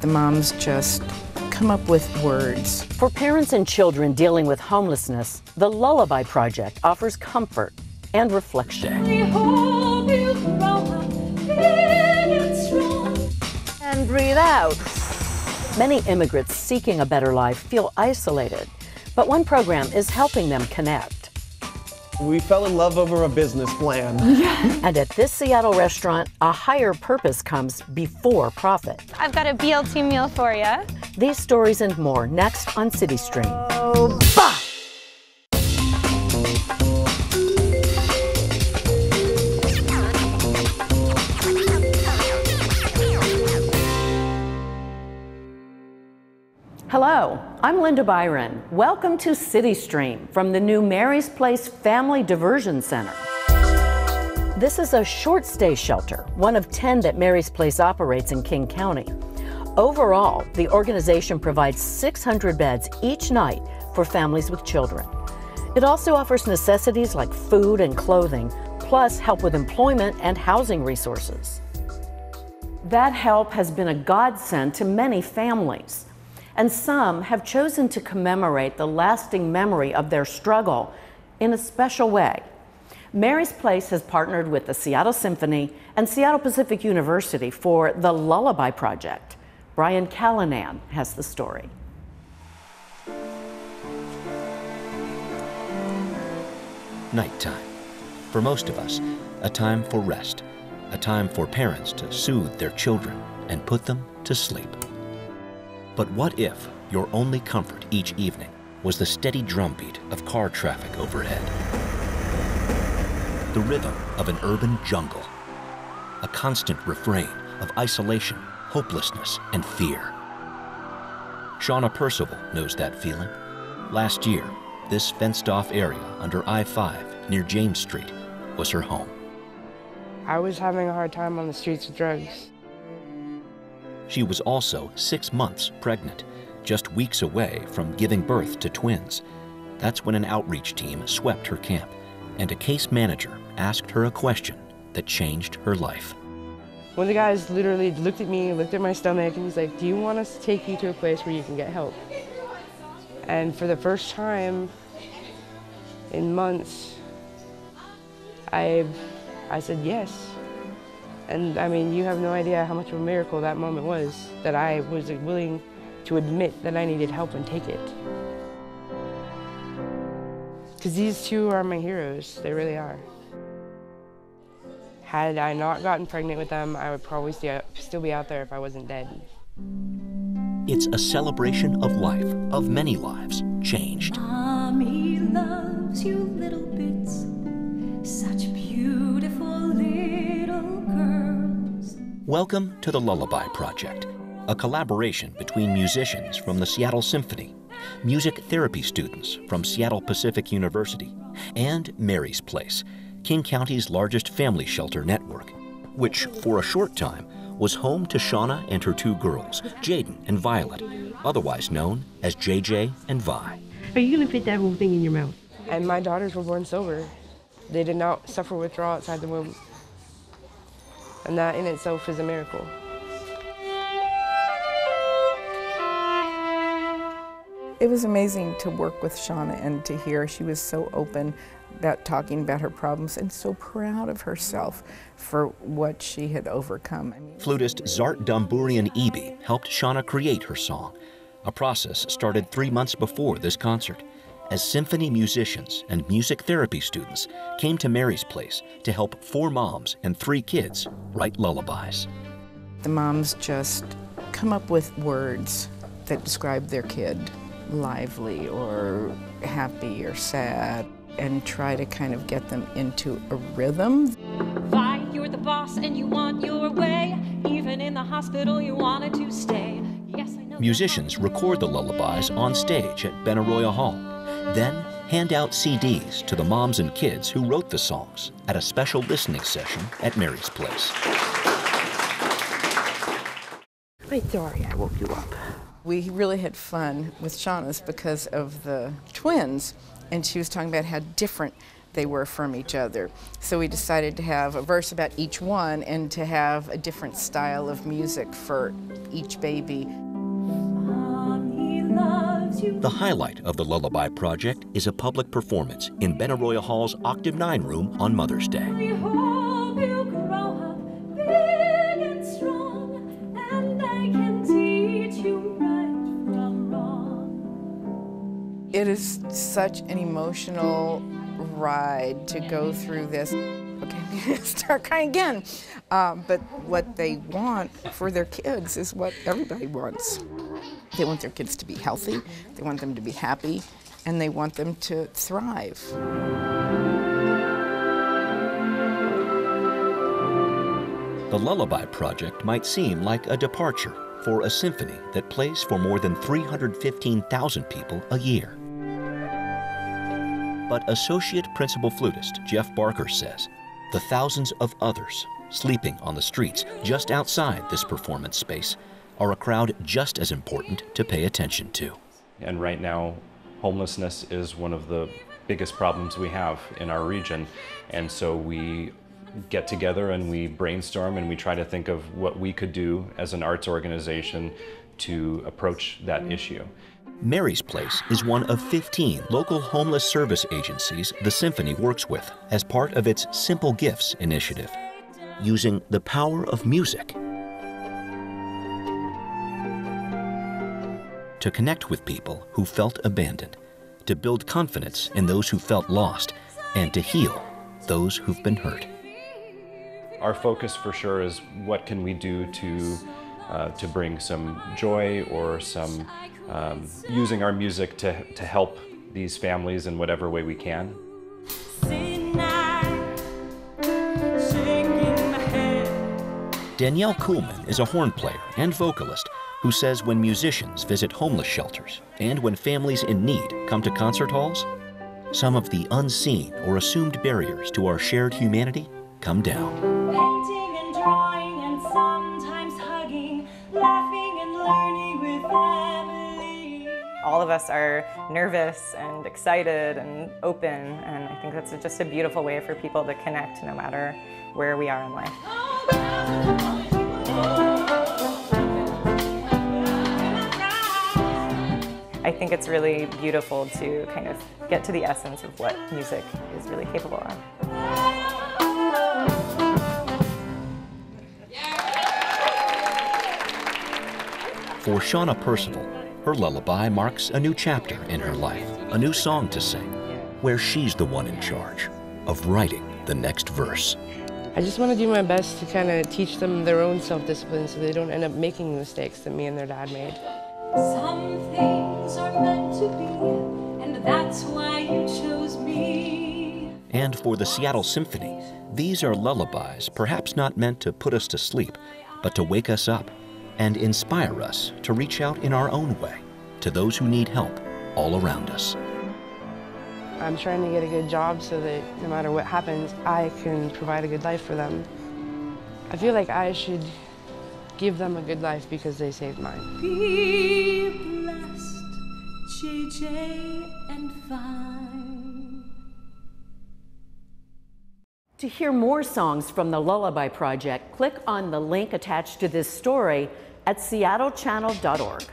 The moms just come up with words. For parents and children dealing with homelessness, the Lullaby Project offers comfort and reflection. We hope you grow up big and strong. And breathe out. Many immigrants seeking a better life feel isolated, but one program is helping them connect. We fell in love over a business plan. And at this Seattle restaurant, a higher purpose comes before profit. I've got a BLT meal for you. These stories and more next on CityStream. Oh, bah! Hello, I'm Linda Byron. Welcome to CityStream from the new Mary's Place Family Diversion Center. This is a short stay shelter, one of 10 that Mary's Place operates in King County. Overall, the organization provides 600 beds each night for families with children. It also offers necessities like food and clothing, plus help with employment and housing resources. That help has been a godsend to many families, and some have chosen to commemorate the lasting memory of their struggle in a special way. Mary's Place has partnered with the Seattle Symphony and Seattle Pacific University for the Lullaby Project. Brian Callanan has the story. Nighttime. For most of us, a time for rest, a time for parents to soothe their children and put them to sleep. But what if your only comfort each evening was the steady drumbeat of car traffic overhead? The rhythm of an urban jungle, a constant refrain of isolation, hopelessness, and fear. Shauna Percival knows that feeling. Last year, this fenced-off area under I-5 near James Street was her home. I was having a hard time on the streets with drugs. She was also 6 months pregnant, just weeks away from giving birth to twins. That's when an outreach team swept her camp, and a case manager asked her a question that changed her life. One of the guys literally looked at me, looked at my stomach, and he's like, "Do you want us to take you to a place where you can get help?" And for the first time in months, I said yes. And I mean, you have no idea how much of a miracle that moment was, that I was willing to admit that I needed help and take it. Because these two are my heroes, they really are. Had I not gotten pregnant with them, I would probably still be out there if I wasn't dead. It's a celebration of life, of many lives changed. Mommy loves you little bits, such beautiful little girls. Welcome to the Lullaby Project, a collaboration between musicians from the Seattle Symphony, music therapy students from Seattle Pacific University, and Mary's Place, King County's largest family shelter network, which for a short time was home to Shauna and her two girls, Jaden and Violet, otherwise known as JJ and Vi. Are you going to fit that whole thing in your mouth? And my daughters were born sober. They did not suffer withdrawal outside the womb. And that in itself is a miracle. It was amazing to work with Shauna and to hear she was so open about talking about her problems and so proud of herself for what she had overcome. Flutist Zart Dumburian Eby helped Shauna create her song, a process started 3 months before this concert, as symphony musicians and music therapy students came to Mary's Place to help 4 moms and 3 kids write lullabies. The moms just come up with words that describe their kid, lively or happy or sad, and try to kind of get them into a rhythm. Vi, you're the boss and you want your way. Even in the hospital you wanted to stay. Yes, I know. Musicians record the lullabies on stage at Benaroya Hall, then hand out CDs to the moms and kids who wrote the songs at a special listening session at Mary's Place. I'm sorry I woke you up. We really had fun with Shauna's because of the twins, and she was talking about how different they were from each other. So we decided to have a verse about each one and to have a different style of music for each baby. The highlight of the Lullaby Project is a public performance in Benaroya Hall's Octave 9 room on Mother's Day. We hope you grow up big and strong, and I can teach you right from wrong. It is such an emotional ride to go through this. Okay, I'm gonna start crying again. But what they want for their kids is what everybody wants. They want their kids to be healthy, they want them to be happy, and they want them to thrive. The Lullaby Project might seem like a departure for a symphony that plays for more than 315,000 people a year. But Associate Principal Flutist Jeff Barker says the thousands of others sleeping on the streets just outside this performance space are a crowd just as important to pay attention to. And right now, homelessness is one of the biggest problems we have in our region. And so we get together and we brainstorm and we try to think of what we could do as an arts organization to approach that issue. Mary's Place is one of 15 local homeless service agencies the Symphony works with as part of its Simple Gifts initiative, using the power of music to connect with people who felt abandoned, to build confidence in those who felt lost, and to heal those who've been hurt. Our focus for sure is what can we do to bring some joy or some using our music to help these families in whatever way we can. Danielle Kuhlman is a horn player and vocalist who says when musicians visit homeless shelters and when families in need come to concert halls, some of the unseen or assumed barriers to our shared humanity come down. Painting and drawing and sometimes hugging, laughing and learning with family. All of us are nervous and excited and open, and I think that's just a beautiful way for people to connect no matter where we are in life. I think it's really beautiful to kind of get to the essence of what music is really capable of. For Shauna Percival, her lullaby marks a new chapter in her life, a new song to sing, where she's the one in charge of writing the next verse. I just want to do my best to kind of teach them their own self-discipline so they don't end up making the mistakes that me and their dad made. Some things are meant to be, and that's why you chose me. And for the Seattle Symphony, these are lullabies perhaps not meant to put us to sleep, but to wake us up and inspire us to reach out in our own way to those who need help all around us. I'm trying to get a good job so that no matter what happens, I can provide a good life for them. I feel like I should give them a good life because they saved mine. Be blessed, JJ and fine. To hear more songs from the Lullaby Project, click on the link attached to this story at seattlechannel.org.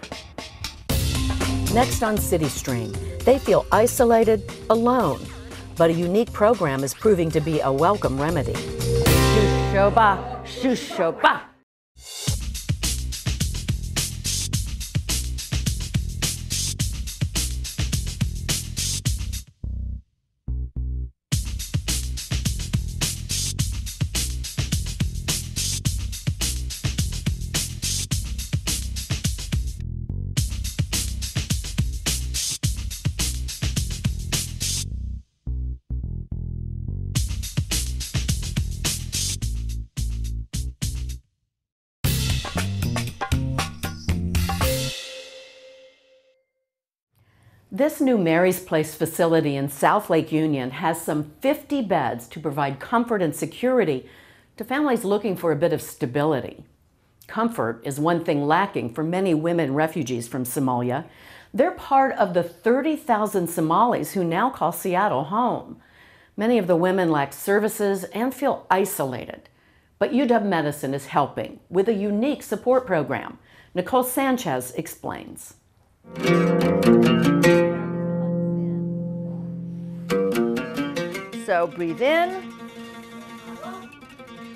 Next on CityStream, they feel isolated, alone, but a unique program is proving to be a welcome remedy. Shushoba, shushoba. This new Mary's Place facility in South Lake Union has some 50 beds to provide comfort and security to families looking for a bit of stability. Comfort is one thing lacking for many women refugees from Somalia. They're part of the 30,000 Somalis who now call Seattle home. Many of the women lack services and feel isolated. But UW Medicine is helping with a unique support program. Nicole Sanchez explains. So breathe in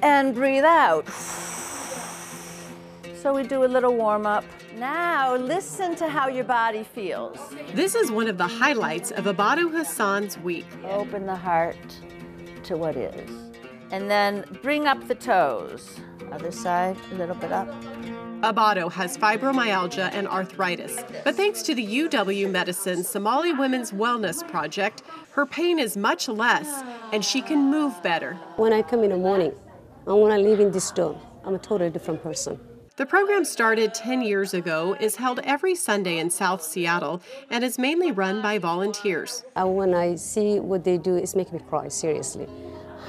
and breathe out. So we do a little warm up. Now listen to how your body feels. This is one of the highlights of Abadu Hassan's week. Open the heart to what is. And then bring up the toes. Other side, a little bit up. Abado has fibromyalgia and arthritis, but thanks to the UW Medicine Somali Women's Wellness Project, her pain is much less and she can move better. When I come in the morning and when I leave in this door, I'm a totally different person. The program started 10 years ago, is held every Sunday in South Seattle, and is mainly run by volunteers. When I see what they do, it's making me cry, seriously.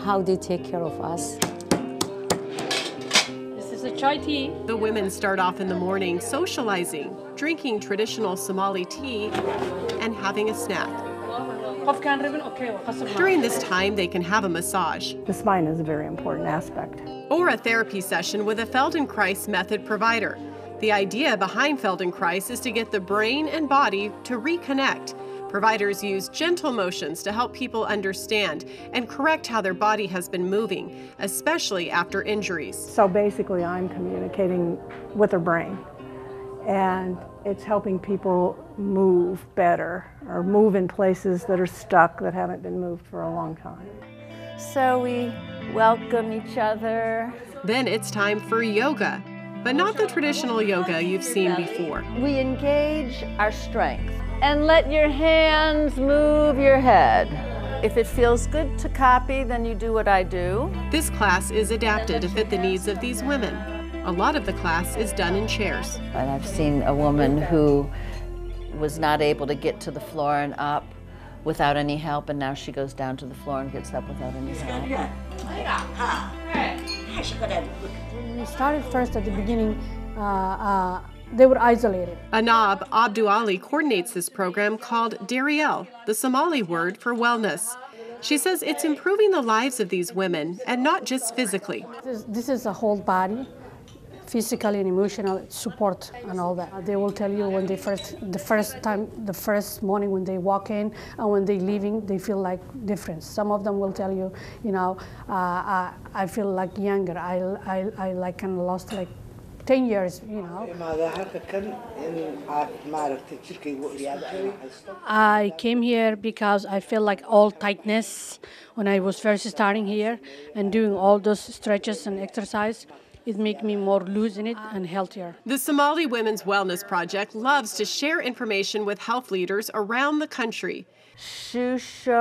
How they take care of us. This is a chai tea. The women start off in the morning socializing, drinking traditional Somali tea, and having a snack. During this time, they can have a massage. The spine is a very important aspect. Or a therapy session with a Feldenkrais method provider. The idea behind Feldenkrais is to get the brain and body to reconnect. Providers use gentle motions to help people understand and correct how their body has been moving, especially after injuries. So basically, I'm communicating with their brain, and it's helping people move better or move in places that are stuck that haven't been moved for a long time. So we welcome each other. Then it's time for yoga, but not the traditional yoga you've seen before. We engage our strength and let your hands move your head. If it feels good to copy, then you do what I do. This class is adapted to fit the needs of these women. A lot of the class is done in chairs. And I've seen a woman who was not able to get to the floor and up without any help, and now she goes down to the floor and gets up without any help. When we started first at the beginning, they were isolated. Anab Abdu Ali coordinates this program called Daryel, the Somali word for wellness. She says it's improving the lives of these women, and not just physically. This is a whole body, physical and emotional support and all that. They will tell you when they the first morning when they walk in and when they're leaving, they feel like different. Some of them will tell you, I feel like younger. I like kind of lost like 10 years, I came here because I feel like all tightness when I was first starting here and doing all those stretches and exercise. It makes me more loose in it and healthier. The Somali Women's Wellness Project loves to share information with health leaders around the country. Shushoba.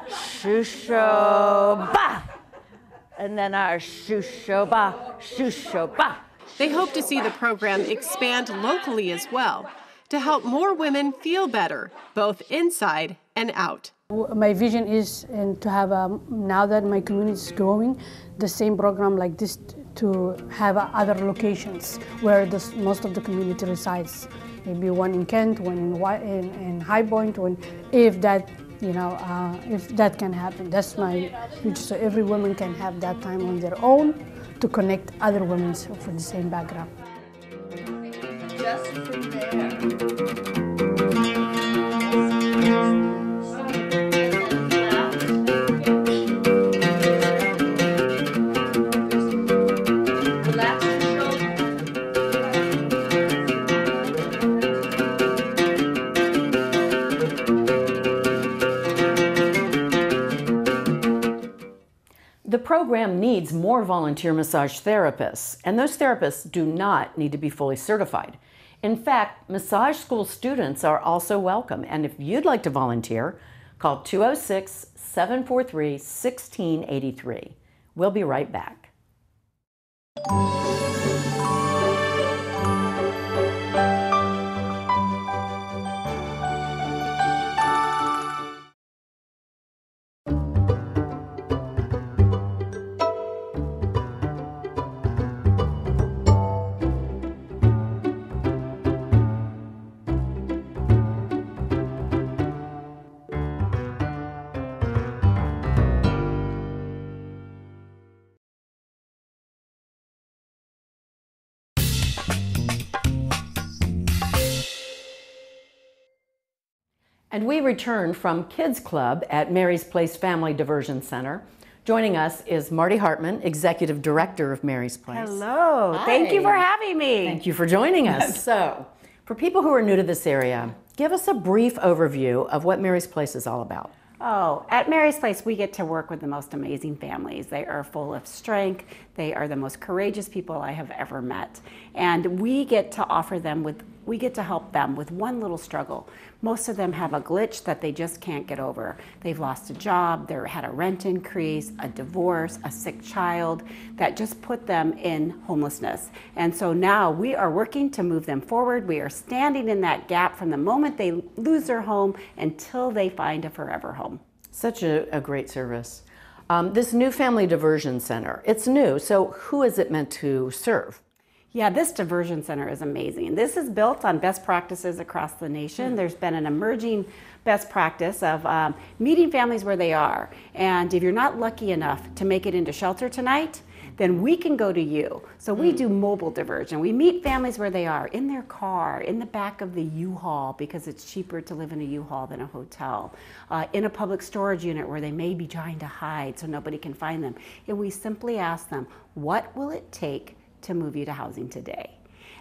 Shushoba. And then our shushoba, shushoba. They hope to see the program expand locally as well, to help more women feel better, both inside and out. My vision is to have, now that my community is growing, the same program like this to have other locations where most of the community resides. Maybe one in Kent, one in High Point, if that can happen. That's my future. So every woman can have that time on their own to connect other women from the same background. Just from there. The program needs more volunteer massage therapists, and those therapists do not need to be fully certified. In fact, massage school students are also welcome, and if you'd like to volunteer, call 206-743-1683. We'll be right back. And we return from Kids Club at Mary's Place Family Diversion Center. Joining us is Marty Hartman, Executive Director of Mary's Place. Hello. Hi. Thank you for having me. Thank you for joining us. So, for people who are new to this area, give us a brief overview of what Mary's Place is all about. Oh, at Mary's Place, we get to work with the most amazing families. They are full of strength. They are the most courageous people I have ever met. And we get to help them with one little struggle. Most of them have a glitch that they just can't get over. They've lost a job, they had a rent increase, a divorce, a sick child that just put them in homelessness. And so now we are working to move them forward. We are standing in that gap from the moment they lose their home until they find a forever home. Such a great service. This new Family Diversion Center, it's new, so who is it meant to serve? Yeah, this diversion center is amazing. This is built on best practices across the nation. There's been an emerging best practice of meeting families where they are. And if you're not lucky enough to make it into shelter tonight, then we can go to you. So we do mobile diversion. We meet families where they are, in their car, in the back of the U-Haul, because it's cheaper to live in a U-Haul than a hotel, in a public storage unit where they may be trying to hide so nobody can find them. And we simply ask them, what will it take to move you to housing today?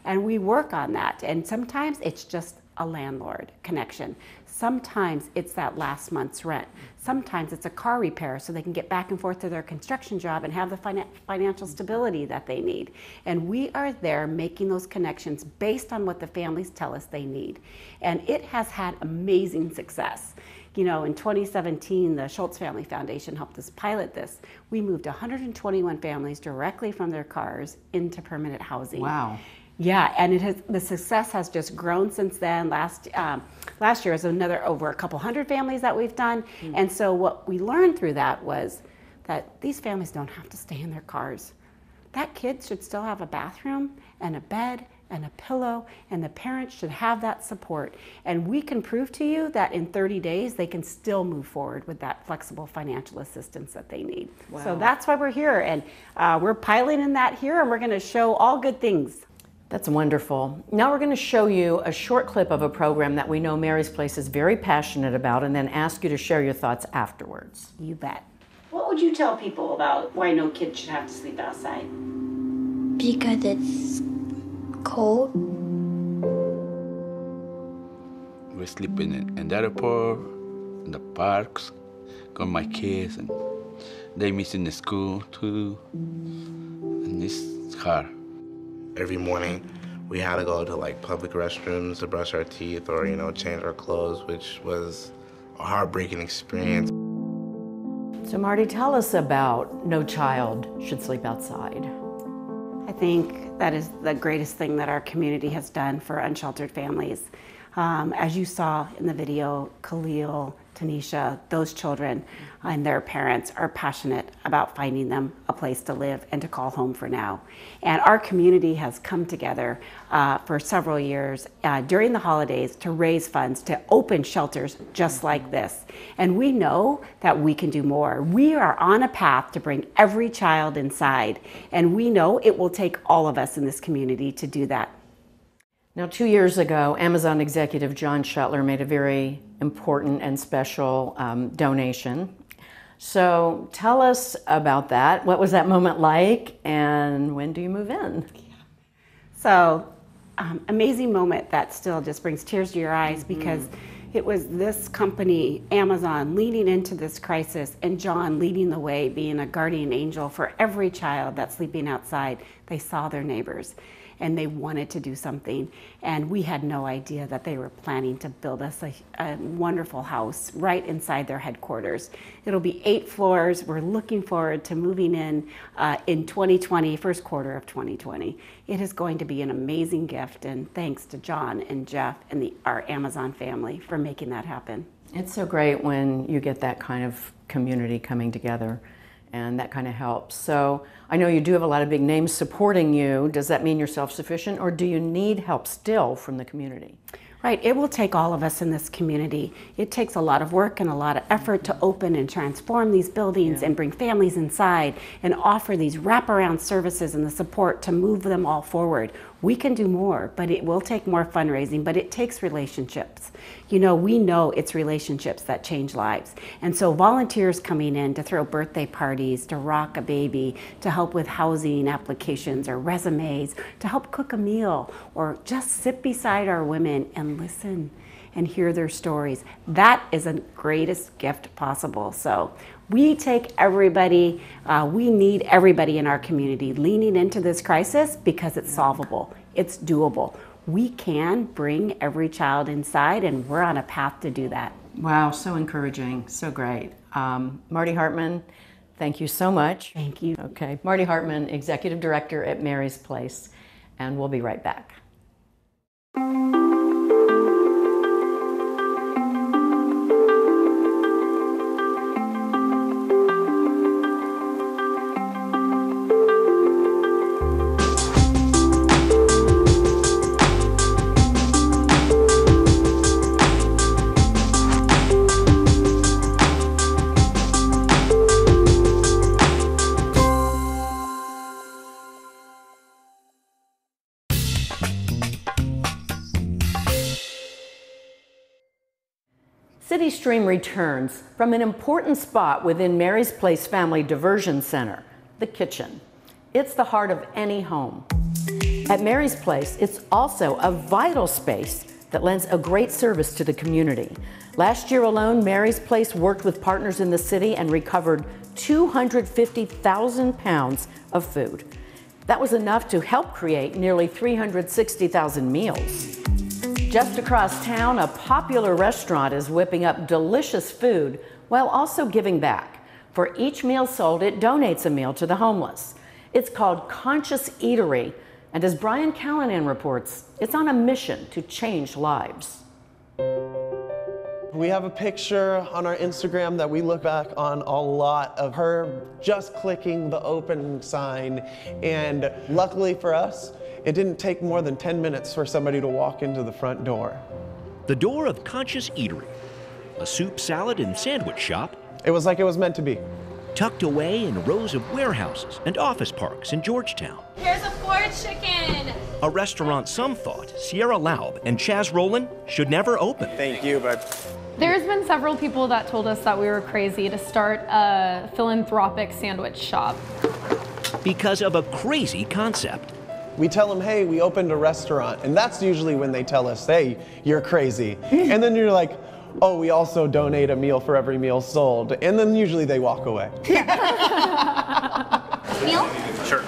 And we work on that. And sometimes it's just a landlord connection. Sometimes it's that last month's rent. Sometimes it's a car repair so they can get back and forth to their construction job and have the financial stability that they need. And we are there making those connections based on what the families tell us they need. And it has had amazing success. You know, in 2017, the Schultz Family Foundation helped us pilot this. We moved 121 families directly from their cars into permanent housing. Wow. Yeah, and the success has just grown since then. Last year was over a couple hundred families that we've done. And so what we learned through that was that these families don't have to stay in their cars. That kid should still have a bathroom and a bed and a pillow, and the parents should have that support. And we can prove to you that in 30 days, they can still move forward with that flexible financial assistance that they need. Wow. So that's why we're here, and we're piloting that here, and we're gonna show all good things. That's wonderful. Now we're going to show you a short clip of a program that we know Mary's Place is very passionate about, and then ask you to share your thoughts afterwards. You bet. What would you tell people about why no kid should have to sleep outside? Because it's cold. We sleep in the airport, in the parks, got my kids, and they miss in the school too, and it's hard. Every morning, we had to go to like public restrooms to brush our teeth or, change our clothes, which was a heartbreaking experience. So Marty, tell us about No Child Should Sleep Outside. I think that is the greatest thing that our community has done for unsheltered families. As you saw in the video, Khalil, Tanisha, those children and their parents are passionate about finding them a place to live and to call home for now. And our community has come together for several years during the holidays to raise funds to open shelters just like this. And we know that we can do more. We are on a path to bring every child inside, and we know it will take all of us in this community to do that. Now, 2 years ago, Amazon executive John Schuttler made a very important and special donation. So tell us about that. What was that moment like, and when do you move in? So, amazing moment that still just brings tears to your eyes, because it was this company, Amazon, leading into this crisis, and John leading the way, being a guardian angel for every child that's sleeping outside. They saw their neighbors, and they wanted to do something. And we had no idea that they were planning to build us a wonderful house right inside their headquarters. It'll be 8 floors. We're looking forward to moving in 2020, first quarter of 2020. It is going to be an amazing gift, and thanks to John and Jeff and our Amazon family for making that happen. It's so great when you get that kind of community coming together, and that kind of helps. So I know you do have a lot of big names supporting you. Does that mean you're self-sufficient, or do you need help still from the community? Right, it will take all of us in this community. It takes a lot of work and a lot of effort to open and transform these buildings and bring families inside and offer these wraparound services and the support to move them all forward. We can do more, but it will take more fundraising, but it takes relationships. You know, we know it's relationships that change lives. And so volunteers coming in to throw birthday parties, to rock a baby, to help with housing applications or resumes, to help cook a meal, or just sit beside our women and listen and hear their stories. That is the greatest gift possible. So we take everybody, we need everybody in our community leaning into this crisis because it's solvable, it's doable. We can bring every child inside, and we're on a path to do that. Wow, so encouraging, so great. Marty Hartman, thank you so much. Thank you. Okay, Marty Hartman, Executive Director at Mary's Place, and we'll be right back. CityStream returns from an important spot within Mary's Place Family Diversion Center, the kitchen. It's the heart of any home. At Mary's Place, it's also a vital space that lends a great service to the community. Last year alone, Mary's Place worked with partners in the city and recovered 250,000 pounds of food. That was enough to help create nearly 360,000 meals. Just across town, a popular restaurant is whipping up delicious food while also giving back. For each meal sold, it donates a meal to the homeless. It's called Conscious Eatery, and as Brian Callanan reports, it's on a mission to change lives. We have a picture on our Instagram that we look back on a lot of her just clicking the open sign, and luckily for us, it didn't take more than 10 minutes for somebody to walk into the front door. The door of Conscious Eatery, a soup, salad, and sandwich shop. It was like it was meant to be. Tucked away in rows of warehouses and office parks in Georgetown. Here's a 4 chicken. A restaurant some thought Sierra Laub and Chaz Rowland should never open. Thank you, bud. There's been several people that told us that we were crazy to start a philanthropic sandwich shop. Because of a crazy concept. We tell them, hey, we opened a restaurant, and that's usually when they tell us, hey, you're crazy. And then you're like, oh, we also donate a meal for every meal sold. And then usually they walk away. Meal? Sure.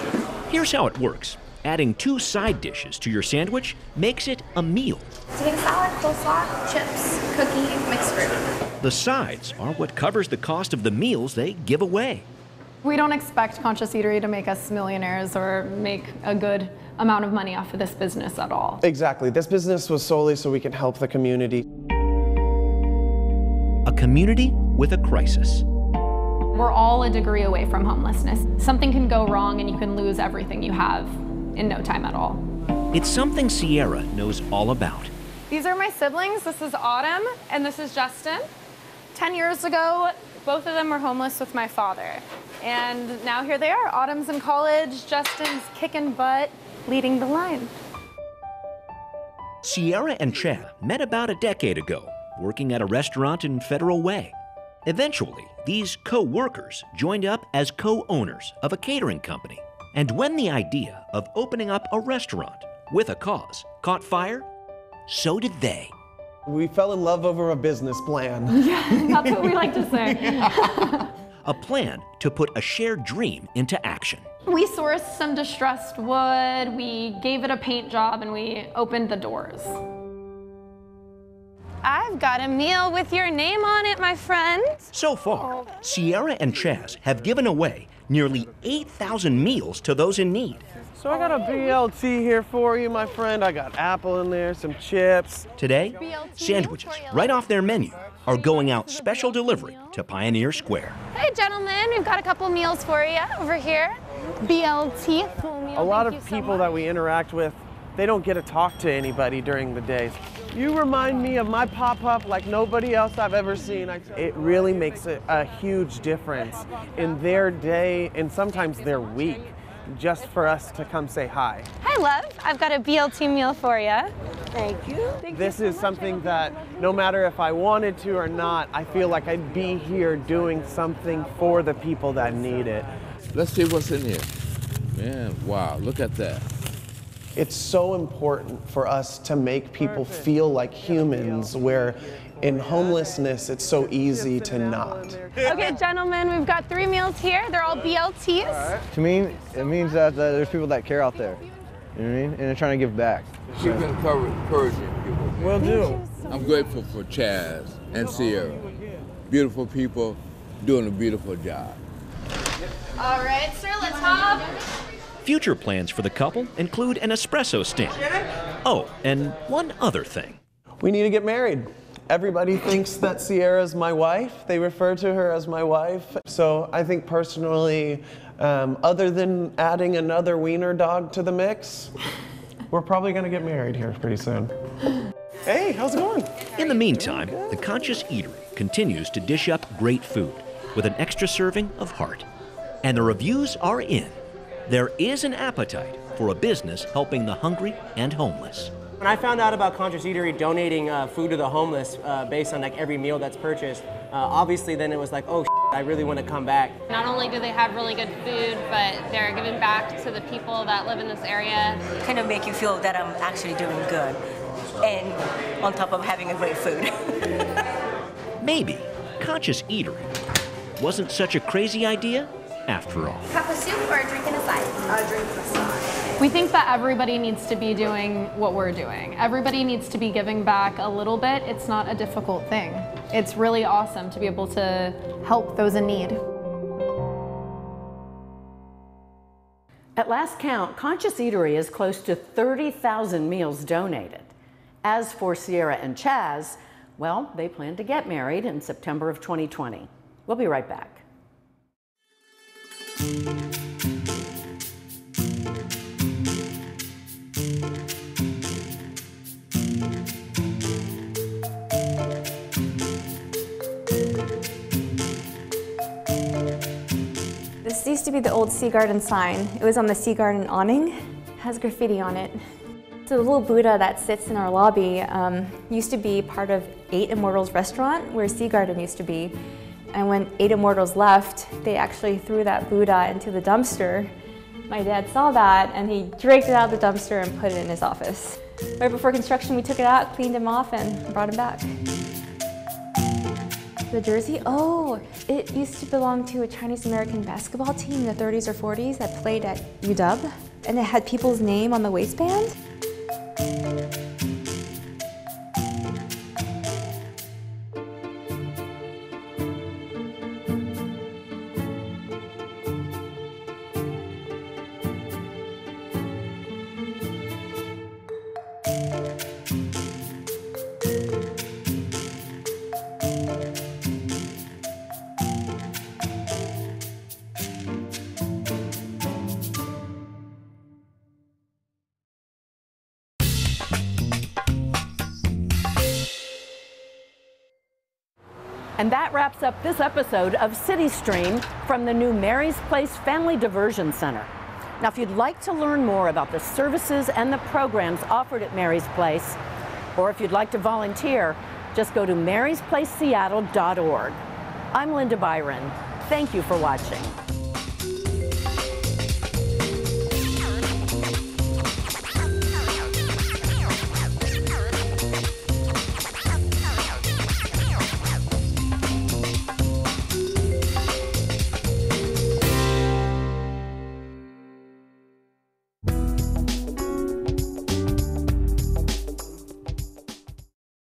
Here's how it works. Adding 2 side dishes to your sandwich makes it a meal. Sitting salad, coleslaw, chips, cookie, mixed fruit. The sides are what covers the cost of the meals they give away. We don't expect Conscious Eatery to make us millionaires or make a good amount of money off of this business at all. Exactly. This business was solely so we can help the community. A community with a crisis. We're all a degree away from homelessness. Something can go wrong and you can lose everything you have in no time at all. It's something Sierra knows all about. These are my siblings. This is Autumn and this is Justin. 10 years ago, both of them were homeless with my father. And now here they are. Autumn's in college, Justin's kicking butt, leading the line. Sierra and Chad met about a decade ago, working at a restaurant in Federal Way. Eventually, these co-workers joined up as co-owners of a catering company. And when the idea of opening up a restaurant with a cause caught fire, so did they. We fell in love over a business plan. Yeah, that's what we like to say. A plan to put a shared dream into action. We sourced some distressed wood, we gave it a paint job, and we opened the doors. I've got a meal with your name on it, my friend. So far, Sierra and Chaz have given away nearly 8,000 meals to those in need. So I got a BLT here for you, my friend. I got apple in there, some chips. Today, sandwiches right off their menu are going out special delivery to Pioneer Square. Hey, gentlemen, we've got a couple meals for you over here. BLT full meal. A lot of people that we interact with, they don't get to talk to anybody during the day. You remind me of my pop-up like nobody else I've ever seen. It really makes a huge difference in their day and sometimes their week, just for us to come say hi. Hi, love. I've got a BLT meal for you. Thank you. This is something that no matter if I wanted to or not, I feel like I'd be here doing something for the people that need it. Let's see what's in here. Man, wow, look at that. It's so important for us to make people feel like humans, where in homelessness, it's so easy to not. Okay, gentlemen, we've got 3 meals here. They're all BLTs. To me, it means that there's people that care out there. You know what I mean? And they're trying to give back. Keep encouraging people. Will do. I'm grateful for Chaz and Sierra. Beautiful people doing a beautiful job. All right, sir, let's hop. Future plans for the couple include an espresso stand. Oh, and one other thing. We need to get married. Everybody thinks that Sierra's my wife. They refer to her as my wife. So I think personally, other than adding another wiener dog to the mix, we're probably gonna get married here pretty soon. Hey, how's it going? In the meantime, the Conscious Eatery continues to dish up great food with an extra serving of heart. And the reviews are in. There is an appetite for a business helping the hungry and homeless. When I found out about Conscious Eatery donating food to the homeless based on like every meal that's purchased, obviously then it was like, oh, I really want to come back. Not only do they have really good food, but they're giving back to the people that live in this area. Kind of make you feel that I'm actually doing good, and on top of having a great food. Maybe Conscious Eatery wasn't such a crazy idea after all. Cup of soup or a drink and a side? A drink and a side. We think that everybody needs to be doing what we're doing. Everybody needs to be giving back a little bit. It's not a difficult thing. It's really awesome to be able to help those in need. At last count, Conscious Eatery is close to 30,000 meals donated. As for Sierra and Chaz, well, they plan to get married in September of 2020. We'll be right back. This used to be the old Sea Garden sign. It was on the Sea Garden awning. It has graffiti on it. So the little Buddha that sits in our lobby used to be part of 8 Immortals restaurant where Sea Garden used to be. And when 8 Immortals left, they actually threw that Buddha into the dumpster. My dad saw that and he dragged it out of the dumpster and put it in his office. Right before construction, we took it out, cleaned him off, and brought him back. The jersey, oh, it used to belong to a Chinese-American basketball team in the 30s or 40s that played at UW, and it had people's name on the waistband. And that wraps up this episode of CityStream from the new Mary's Place Family Diversion Center. Now, if you'd like to learn more about the services and the programs offered at Mary's Place, or if you'd like to volunteer, just go to marysplaceseattle.org. I'm Linda Byron. Thank you for watching.